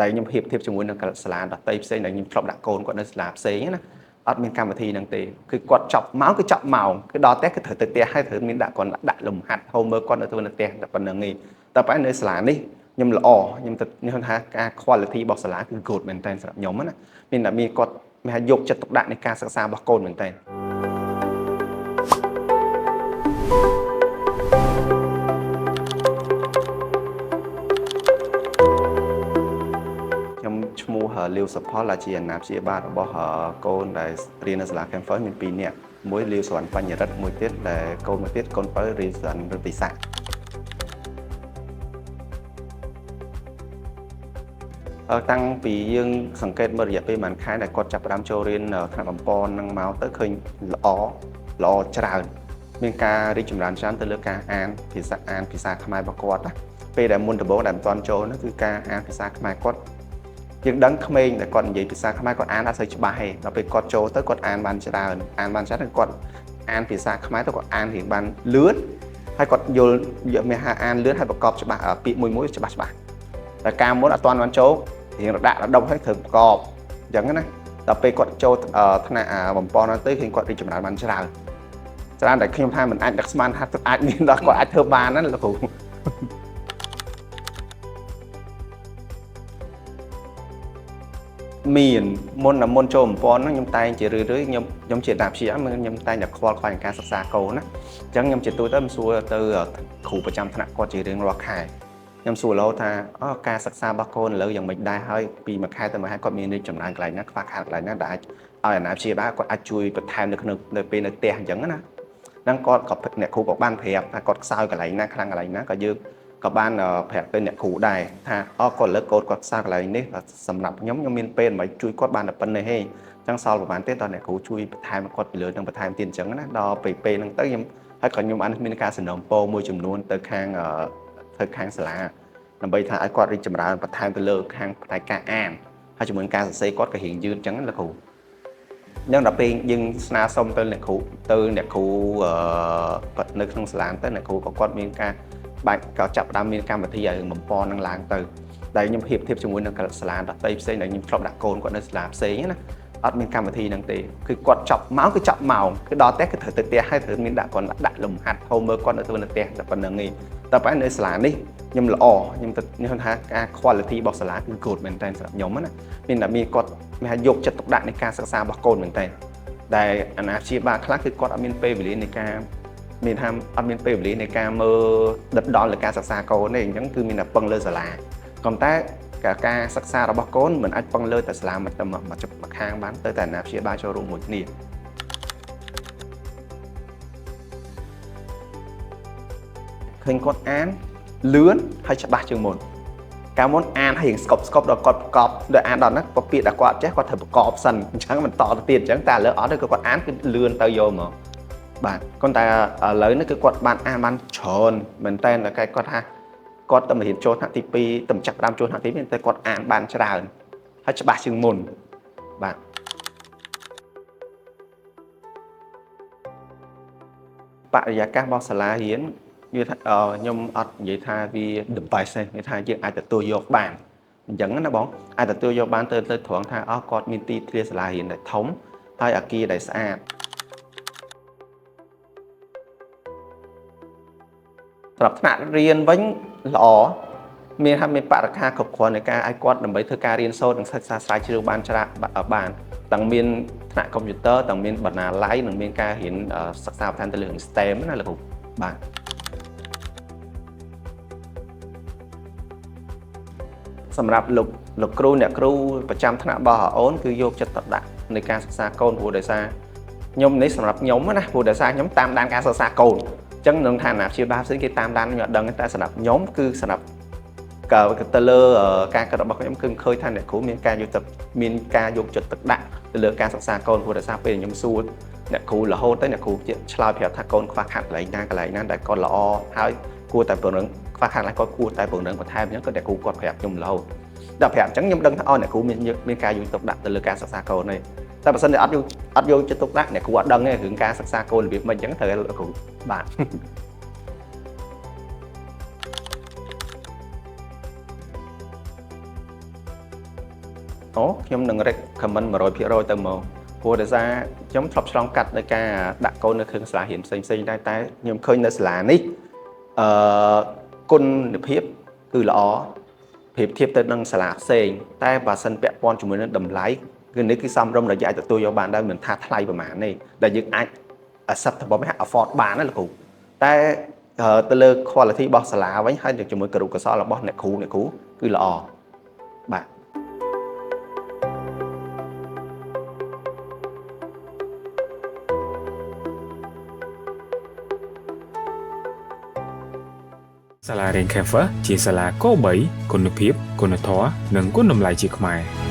ដែលខ្ញុំហៀបធៀបជាមួយនឹងសាលាដទៃផ្សេងដែលខ្ញុំធ្លាប់ដាក់កូនគាត់នៅសាលាផ្សេងណាអត់មានកម្មវិធីហ្នឹងទេគឺគាត់ចប់ម៉ោងគឺចប់ម៉ោងគឺដល់ផ្ទះគឺត្រូវទៅផ្ទះហើយត្រូវមានដាក់គាត់ដាក់លំហាត់ homework គាត់នៅធ្វើនៅផ្ទះតែប៉ុណ្្នឹងឯងតែប៉ុន្តែនៅសាលានេះខ្ញុំល្អខ្ញុំថាការ quality របស់សាលាគឺ good មែនតើសម្រាប់ខ្ញុំណាមានតែមានគាត់មានថាយកចិត្តទុកដាក់នៃការសិក្សារបស់កូនមែនតើឈ្មោះលាវសុផលជាអាណាព្យាបាលរបស់កូនដែលរៀននៅសាលា Campus មាន2នាក់មួយលាវសវណ្ណបញ្ញរិទ្ធមួយទៀតដែលកូនមួយទៀតកូនបើរៀនសាលារតិសាស្ត្រតាំងពីយើងសង្កេតមើលរយៈពេល1ខែដែលគាត់ចាប់ផ្ដើមចូលរៀនថ្នាក់បំពន់នឹងមកទៅឃើញល្អច្រើនមានការរីកចម្រើនច្រើនទៅលើការអានភាសាខ្មែររបស់គាត់ណាពេលដែលមុនដំបូងដែលមិនទាន់ចូលនោះគឺការអានភាសាខ្មែរគាត់យើងដឹងក្មេងដែលគាត់និយាយភាសាខ្មែរគាត់អានអត់សូវច្បាស់ទេដល់ពេលគាត់ចូលទៅគាត់អានបានច្រើនគាត់អានភាសាខ្មែរទៅគាត់អានរៀងបានលឿនហើយគាត់យល់មានថាអានលឿនហើយប្រកបច្បាស់ពាក្យមួយច្បាស់តែការមុនអត់ទាន់បានចូលរៀងរដាក់រដុំហើយត្រូវប្រកបអញ្ចឹងណាដល់ពេលគាត់ចូលថ្នាក់បំពន់ហ្នឹងទៅឃើញគាត់រីកចម្រើនបានច្រើនតែខ្ញុំថាមិនអាចដឹកស្មានថាអាចមានដល់គាត់អាចធ្វើបានណាលោកគ្រូមានមុនចូលបំពន់ហ្នឹងខ្ញុំតែងជារឿយខ្ញុំជាតាព្យាខ្ញុំតែងតែខ្វល់ខ្វាយនឹងការសិក្សាកូនណាអញ្ចឹងខ្ញុំជាទូទៅខ្ញុំសួរទៅគ្រូប្រចាំថ្នាក់គាត់ជារៀងរាល់ខែខ្ញុំសួរលោថាការសិក្សារបស់កូនឥឡូវយ៉ាងម៉េចដែរហើយពីមួយខែទៅមួយខែគាត់មានរីកចម្រើនកន្លែងណាខ្វះខាតកន្លែងណាដែលអាចឲ្យអាណាព្យាបាលគាត់អាចជួយបន្ថែមនៅពេលនៅផ្ទះអញ្ចឹងណាហ្នឹងគាត់ក៏អ្នកគ្រូក៏បានប្រាប់ថាគាត់ខ្សោយកន្លែងណាខ្លាំងកន្លែងណាក៏យើងក៏បានប្រាប់ទៅអ្នកគ្រូដែរថាគាត់លើកកូនគាត់ខ្សោយកន្លែងនេះសម្រាប់ខ្ញុំមានពេលដើម្បីជួយគាត់បានតែប៉ុណ្្នេះទេអញ្ចឹងសល់ប្រហែលទៀតដល់អ្នកគ្រូជួយបន្ថែមគាត់ពីលើនឹងបន្ថែមទៀតអញ្ចឹងណាដល់ពេលហ្នឹងទៅខ្ញុំហើយក៏ខ្ញុំបានមានការសំណូមពរមួយចំនួនទៅខាងសាលាដើម្បីថាឲ្យគាត់រីកចម្រើនបន្ថែមទៅលើខាងផ្នែកការអានហើយជាមួយការសរសេរគាត់ក៏រៀងយឺតអញ្ចឹងលោកគ្រូអញ្ចឹងដល់ពេលយើងស្នើសុំទៅអ្នកគ្រូនៅក្នុងសាលាទៅអ្នកគ្រូក៏គាត់មានការក៏ចាប់ផ្ដើមមានកម្មវិធីឲ្យបំពន់នឹងឡើងទៅដែលខ្ញុំហៀបធៀបជាមួយនឹងសាលាដទៃផ្សេងដែលខ្ញុំធ្លាប់ដាក់កូនគាត់នៅសាលាផ្សេងណាអត់មានកម្មវិធីហ្នឹងទេគឺគាត់ចប់ម៉ោងគឺចប់ម៉ោងគឺដល់ផ្ទះគឺត្រូវទៅផ្ទះហើយត្រូវមានដាក់គាត់ដាក់លំហាត់ homework គាត់នៅធ្វើនៅផ្ទះតែប៉ុណ្្នឹងឯងតែប៉ុន្តែនៅសាលានេះខ្ញុំថាការ quality របស់សាលាគឺ good មែនតើសម្រាប់ខ្ញុំណាមានតែមានគាត់មានថាយកចិត្តទុកដាក់នៃការសិក្សារបស់កូនមែនតើដែលអាណាព្យាបាលខ្លះគឺគាត់អត់មានពេលវេលានៃការមានថាអត់មានពេលវេលានៃការមើលដិតដល់លើការសិក្សាកូនទេអញ្ចឹងគឺមានតែពឹងលើសាលាក៏តែការសិក្សារបស់កូនមិនអាចពឹងលើតែសាលាមកខាងបានទៅតែអាណាព្យាបាលចូលរួមមួយគ្នាឃើញគាត់អានលឿនហើយច្បាស់ជាងមុនកាលមុនអានហើយស្កប់ដល់គាត់ប្រកបដល់អានដល់ហ្នឹងពាក្យដែលគាត់ចេះគាត់ត្រូវប្រកបសិនអញ្ចឹងមិនតទៅទៀតអញ្ចឹងតែឥឡូវអត់ទេគាត់អានគឺលឿនទៅយកមកបាទគាត់តែឥឡូវនេះគឺគាត់បានអានបានច្រើនមែនតើតែគាត់ថាគាត់តែរៀនចូលថ្នាក់ទី2តែចាប់ផ្ដើមចូលថ្នាក់ទី2តែគាត់អានបានច្រើនហើយច្បាស់ជាងមុនបាទបរិយាកាសរបស់សាលារៀនខ្ញុំអត់និយាយថាវា the best ទេនិយាយថាយើងអាចទទួលយកបានអញ្ចឹងណាបងអាចទទួលយកបានទៅត្រង់ថាគាត់មានទីធ្លាសាលារៀនដែលធំហើយអគារដែលស្អាតសម្រាប់ថ្នាក់រៀនវិញល្អមានបរិក្ខារគ្រប់គ្រាន់ในការឲ្យគាត់ដើម្បីធ្វើការរៀនសូត្រនិងសិក្សាស្រាវជ្រាវបានបានទាំងមានថ្នាក់កុំព្យូទ័រទាំងមានបណ្ណាល័យនិងមានការរៀនសិក្សាបន្ថែមទៅលើ STEM ណាលោកគ្រូបាទសម្រាប់លោកគ្រូអ្នកគ្រូប្រចាំថ្នាក់របស់អូនគឺយកចិត្តទុកដាក់ในការសិក្សាកូនព្រោះដោយសារខ្ញុំនេះសម្រាប់ខ្ញុំណាព្រោះដោយសារខ្ញុំតាមដានការសិក្សាកូនអញ្ចឹងក្នុងឋានៈព្យាបាលផ្សេងគេតាមដានខ្ញុំអត់ដឹងតែសម្រាប់ខ្ញុំគឺសម្រាប់ទៅលើការគិតរបស់ខ្ញុំគឺឃើញថាអ្នកគ្រូមានការយកចិត្តទុកដាក់ទៅលើការសិក្សាកូនព្រោះដោយសារពេលខ្ញុំសួរអ្នកគ្រូរហូតទៅអ្នកគ្រូឆ្លើយប្រាប់ថាកូនខ្វះខាតកន្លែងណាដែលគាត់ល្អហើយគួរតែពង្រឹងខ្វះខាតកន្លែងគាត់គួរតែពង្រឹងបន្ថែមអញ្ចឹងក៏អ្នកគ្រូគាត់ប្រាប់ខ្ញុំរហូតដល់ប្រាប់អញ្ចឹងខ្ញុំដឹងថាអ្នកគ្រូមានការយកចិត្តទុកដាក់ទៅលើការសិក្សាកូននេះតែបើសិនជាអត់យកចិត្តទុកដាក់អ្នកគ្រូអត់ដឹងទេរឿងការសិក្សាកូនរបៀបម៉េចអញ្ចឹងត្រូវលោកគ្រូបាទ អូខ្ញុំនឹង recommend 100%ទៅមកព្រោះដោយសារខ្ញុំធ្លាប់ឆ្លងកាត់នៅការដាក់កូននៅគ្រឿងសាលារៀនផ្សេងៗតែខ្ញុំឃើញនៅសាលានេះអឺគុណភាពគឺល្អប្រៀបធៀបទៅនឹងសាលាផ្សេងតែបើសិនពាក់ព័ន្ធជាមួយនឹងតម្លៃគឺនេះគឺសមរម្យដែលយើងអាចទទួលយកបានដែរមិនថាថ្លៃប្រហែលទេដែលយើងអាច acceptable ហ่า afford បានណាលោកគ្រូតែទៅលើ quality របស់សាលាវិញហើយជាមួយគរុកោសលរបស់អ្នកគ្រូគឺល្អបាទសាលារៀន Campus ជាសាលាគោ3គុណភាពគុណធម៌និងគុណតម្លៃជាខ្មែរ